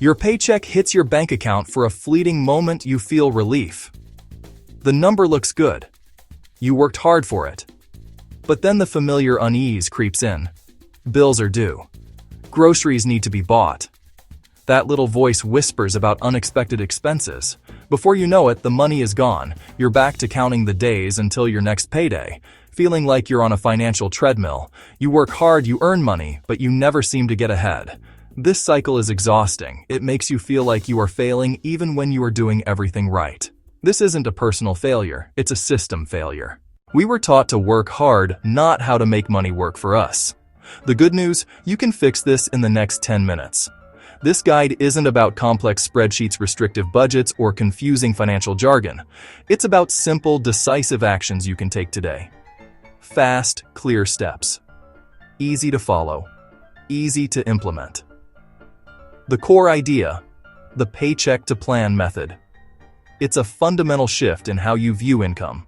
Your paycheck hits your bank account for a fleeting moment. You feel relief. The number looks good. You worked hard for it. But then the familiar unease creeps in. Bills are due. Groceries need to be bought. That little voice whispers about unexpected expenses. Before you know it, the money is gone. You're back to counting the days until your next payday, feeling like you're on a financial treadmill. You work hard, you earn money, but you never seem to get ahead. This cycle is exhausting. It makes you feel like you are failing even when you are doing everything right. This isn't a personal failure, it's a system failure. We were taught to work hard, not how to make money work for us. The good news, you can fix this in the next 10 minutes. This guide isn't about complex spreadsheets, restrictive budgets, or confusing financial jargon. It's about simple, decisive actions you can take today. Fast, clear steps. Easy to follow. Easy to implement. The core idea, the paycheck to plan method. It's a fundamental shift in how you view income.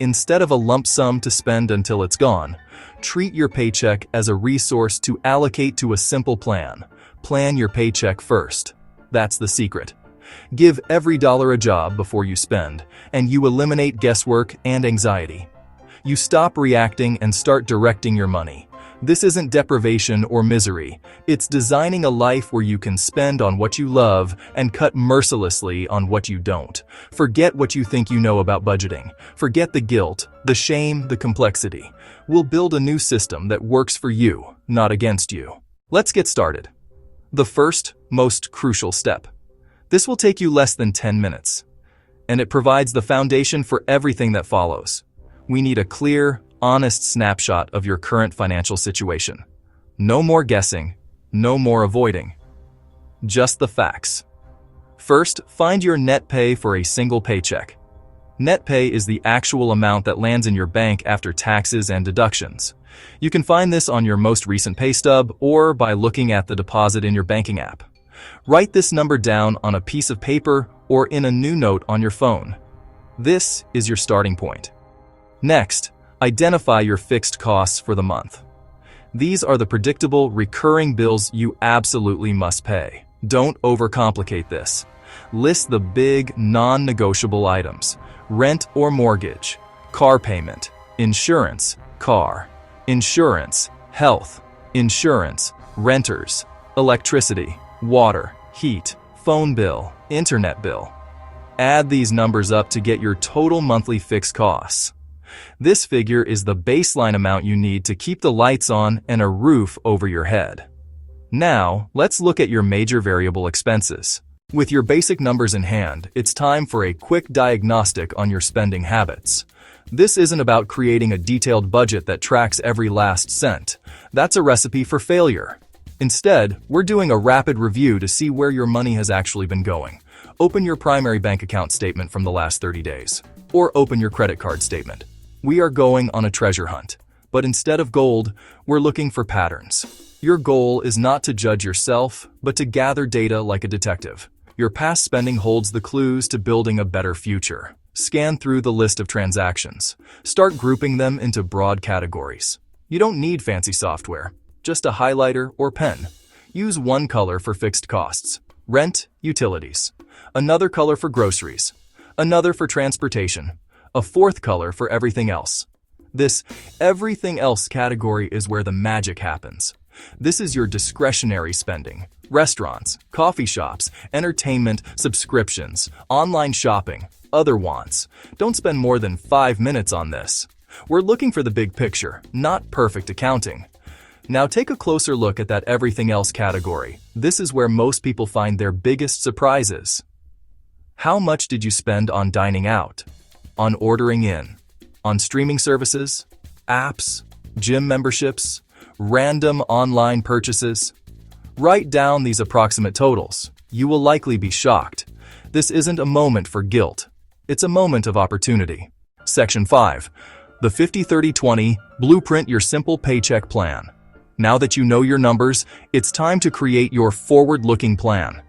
Instead of a lump sum to spend until it's gone, treat your paycheck as a resource to allocate to a simple plan. Plan your paycheck first. That's the secret. Give every dollar a job before you spend, and you eliminate guesswork and anxiety. You stop reacting and start directing your money. This isn't deprivation or misery. It's designing a life where you can spend on what you love and cut mercilessly on what you don't. Forget what you think you know about budgeting. Forget the guilt, the shame, the complexity. We'll build a new system that works for you, not against you. Let's get started. The first, most crucial step. This will take you less than 10 minutes, and it provides the foundation for everything that follows. We need a clear, honest snapshot of your current financial situation. No more guessing, no more avoiding. Just the facts. First, find your net pay for a single paycheck. Net pay is the actual amount that lands in your bank after taxes and deductions. You can find this on your most recent pay stub or by looking at the deposit in your banking app. Write this number down on a piece of paper or in a new note on your phone. This is your starting point. Next, identify your fixed costs for the month. These are the predictable, recurring bills you absolutely must pay. Don't overcomplicate this. List the big, non-negotiable items: rent or mortgage, car payment, insurance, car, insurance, health, insurance, renters, electricity, water, heat, phone bill, internet bill. Add these numbers up to get your total monthly fixed costs. This figure is the baseline amount you need to keep the lights on and a roof over your head. Now, let's look at your major variable expenses. With your basic numbers in hand, it's time for a quick diagnostic on your spending habits. This isn't about creating a detailed budget that tracks every last cent. That's a recipe for failure. Instead, we're doing a rapid review to see where your money has actually been going. Open your primary bank account statement from the last 30 days, or open your credit card statement. We are going on a treasure hunt, but instead of gold, we're looking for patterns. Your goal is not to judge yourself, but to gather data like a detective. Your past spending holds the clues to building a better future. Scan through the list of transactions. Start grouping them into broad categories. You don't need fancy software, just a highlighter or pen. Use one color for fixed costs: rent, utilities; another color for groceries; another for transportation; a fourth color for everything else. This everything else category is where the magic happens. This is your discretionary spending: restaurants, coffee shops, entertainment, subscriptions, online shopping, other wants. Don't spend more than 5 minutes on this. We're looking for the big picture, not perfect accounting. Now take a closer look at that everything else category. This is where most people find their biggest surprises. How much did you spend on dining out? On ordering in? On streaming services? Apps? Gym memberships? Random online purchases? Write down these approximate totals. You will likely be shocked. This isn't a moment for guilt. It's a moment of opportunity. Section 5. The 50-30-20 Blueprint Your Simple Paycheck Plan. Now that you know your numbers, it's time to create your forward-looking plan.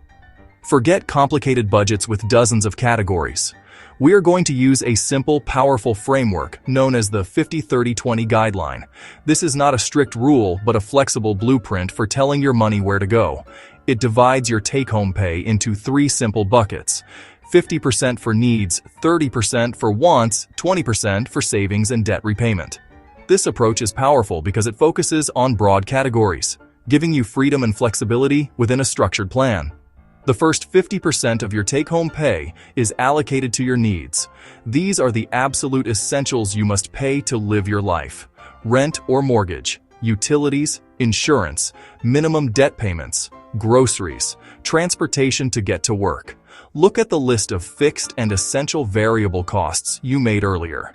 Forget complicated budgets with dozens of categories. We are going to use a simple, powerful framework known as the 50-30-20 guideline. This is not a strict rule, but a flexible blueprint for telling your money where to go. It divides your take-home pay into 3 simple buckets: 50% for needs, 30% for wants, 20% for savings and debt repayment. This approach is powerful because it focuses on broad categories, giving you freedom and flexibility within a structured plan. The first 50% of your take-home pay is allocated to your needs. These are the absolute essentials you must pay to live your life: rent or mortgage, utilities, insurance, minimum debt payments, groceries, transportation to get to work. Look at the list of fixed and essential variable costs you made earlier.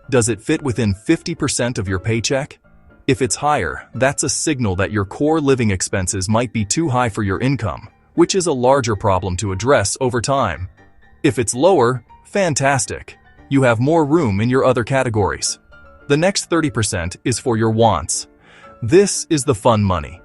Does it fit within 50% of your paycheck? If it's higher, that's a signal that your core living expenses might be too high for your income, which is a larger problem to address over time. If it's lower, fantastic. You have more room in your other categories. The next 30% is for your wants. This is the fun money.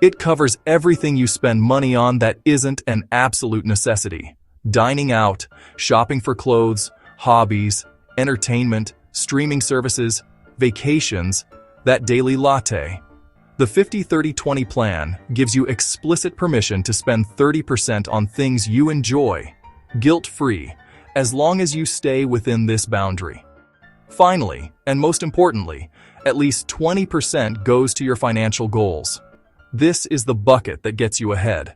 It covers everything you spend money on that isn't an absolute necessity: dining out, shopping for clothes, hobbies, entertainment, streaming services, vacations, that daily latte. The 50-30-20 plan gives you explicit permission to spend 30% on things you enjoy, guilt-free, as long as you stay within this boundary. Finally, and most importantly, at least 20% goes to your financial goals. This is the bucket that gets you ahead.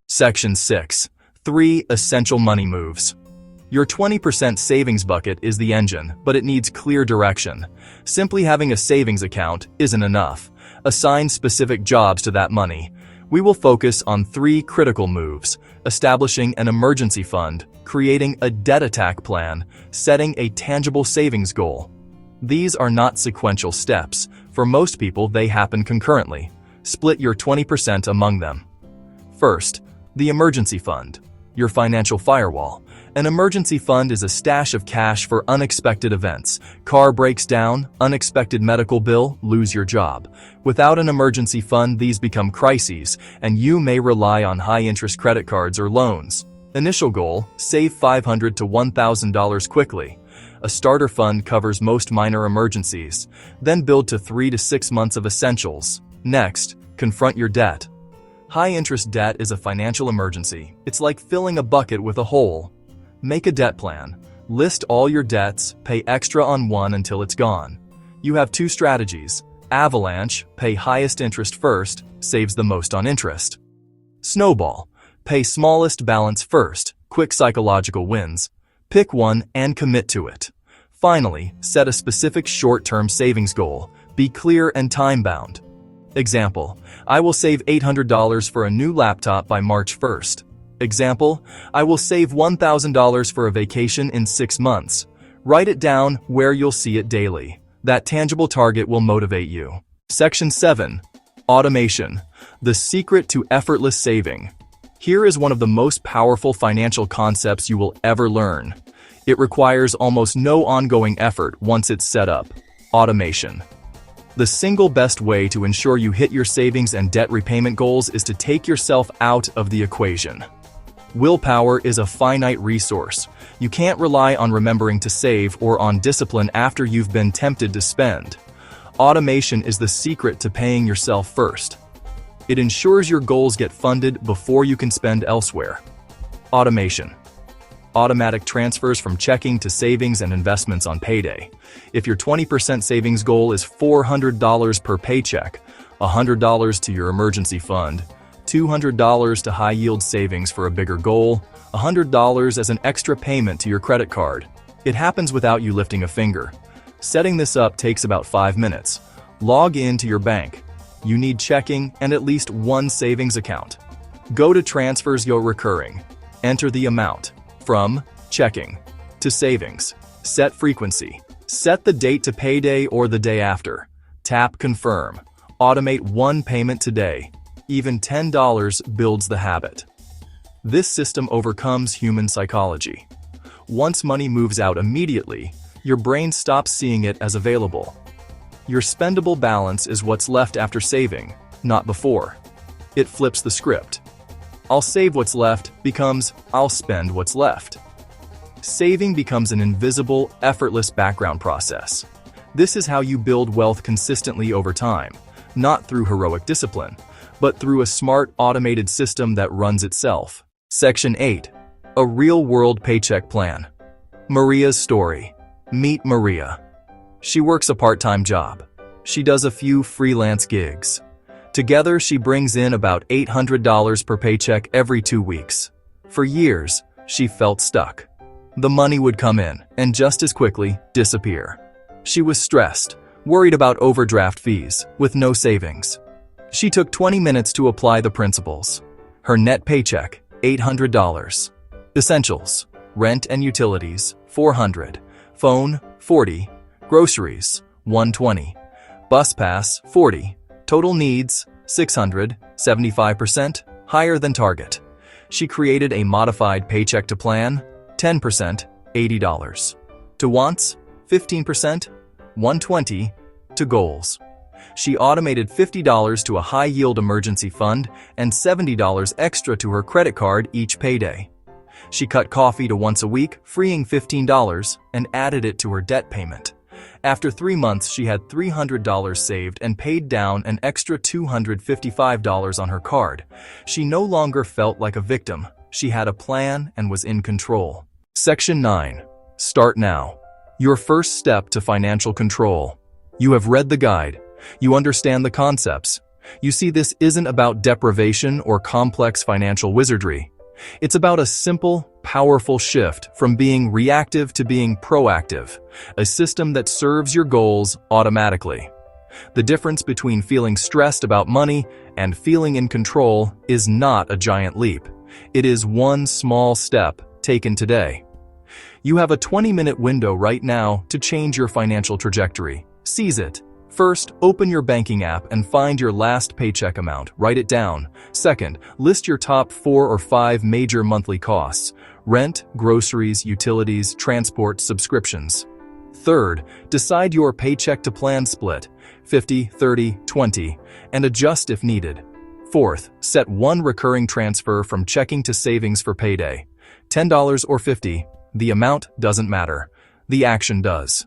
Section 6. 3 Essential Money Moves. Your 20% savings bucket is the engine, but it needs clear direction. Simply having a savings account isn't enough. Assign specific jobs to that money. We will focus on 3 critical moves: establishing an emergency fund, creating a debt attack plan, setting a tangible savings goal. These are not sequential steps. For most people, they happen concurrently. Split your 20% among them. First, the emergency fund, your financial firewall. An emergency fund is a stash of cash for unexpected events. Car breaks down, unexpected medical bill, lose your job. Without an emergency fund, these become crises, and you may rely on high-interest credit cards or loans. Initial goal: save $500 to $1,000 quickly. A starter fund covers most minor emergencies. Then build to 3 to 6 months of essentials. Next, confront your debt. High-interest debt is a financial emergency. It's like filling a bucket with a hole. Make a debt plan. List all your debts, pay extra on one until it's gone. You have 2 strategies. Avalanche, pay highest interest first, saves the most on interest. Snowball, pay smallest balance first, quick psychological wins. Pick one and commit to it. Finally, set a specific short-term savings goal. Be clear and time-bound. Example: I will save $800 for a new laptop by March 1st. Example: I will save $1,000 for a vacation in 6 months. Write it down where you'll see it daily. That tangible target will motivate you. Section 7. Automation. The secret to effortless saving. Here is one of the most powerful financial concepts you will ever learn. It requires almost no ongoing effort once it's set up: automation. The single best way to ensure you hit your savings and debt repayment goals is to take yourself out of the equation. Willpower is a finite resource. You can't rely on remembering to save or on discipline after you've been tempted to spend. Automation is the secret to paying yourself first. It ensures your goals get funded before you can spend elsewhere. Automation. Automatic transfers from checking to savings and investments on payday. If your 20% savings goal is $400 per paycheck, $100 to your emergency fund, $200 to high-yield savings for a bigger goal, $100 as an extra payment to your credit card. It happens without you lifting a finger. Setting this up takes about 5 minutes. Log in to your bank. You need checking and at least one savings account. Go to Transfers Your Recurring. Enter the amount. From checking to savings. Set frequency. Set the date to payday or the day after. Tap Confirm. Automate one payment today. Even $10 builds the habit. This system overcomes human psychology. Once money moves out immediately, your brain stops seeing it as available. Your spendable balance is what's left after saving, not before. It flips the script. I'll save what's left becomes I'll spend what's left. Saving becomes an invisible, effortless background process. This is how you build wealth consistently over time, not through heroic discipline, but through a smart automated system that runs itself. Section 8. A real-world paycheck plan. Maria's story. Meet Maria. She works a part-time job. She does a few freelance gigs. Together, she brings in about $800 per paycheck every 2 weeks. For years, she felt stuck. The money would come in and just as quickly disappear. She was stressed, worried about overdraft fees, with no savings. She took 20 minutes to apply the principles. Her net paycheck, $800. Essentials, rent and utilities, $400. Phone, $40. Groceries, $120. Bus pass, $40. Total needs, $600, 75%, higher than target. She created a modified paycheck to plan, 10%, $80. To wants, 15%, $120. To goals. She automated $50 to a high-yield emergency fund and $70 extra to her credit card each payday. She cut coffee to once a week, freeing $15, and added it to her debt payment. After 3 months, she had $300 saved and paid down an extra $255 on her card. She no longer felt like a victim. She had a plan and was in control. Section 9. Start now. Your first step to financial control. You have read the guide. You understand the concepts. You see, this isn't about deprivation or complex financial wizardry. It's about a simple, powerful shift from being reactive to being proactive, a system that serves your goals automatically. The difference between feeling stressed about money and feeling in control is not a giant leap. It is one small step taken today. You have a 20-minute window right now to change your financial trajectory. Seize it. First, open your banking app and find your last paycheck amount. Write it down. Second, list your top 4 or 5 major monthly costs: rent, groceries, utilities, transport, subscriptions. Third, decide your paycheck to plan split, 50, 30, 20, and adjust if needed. Fourth, set one recurring transfer from checking to savings for payday. $10 or $50, the amount doesn't matter. The action does.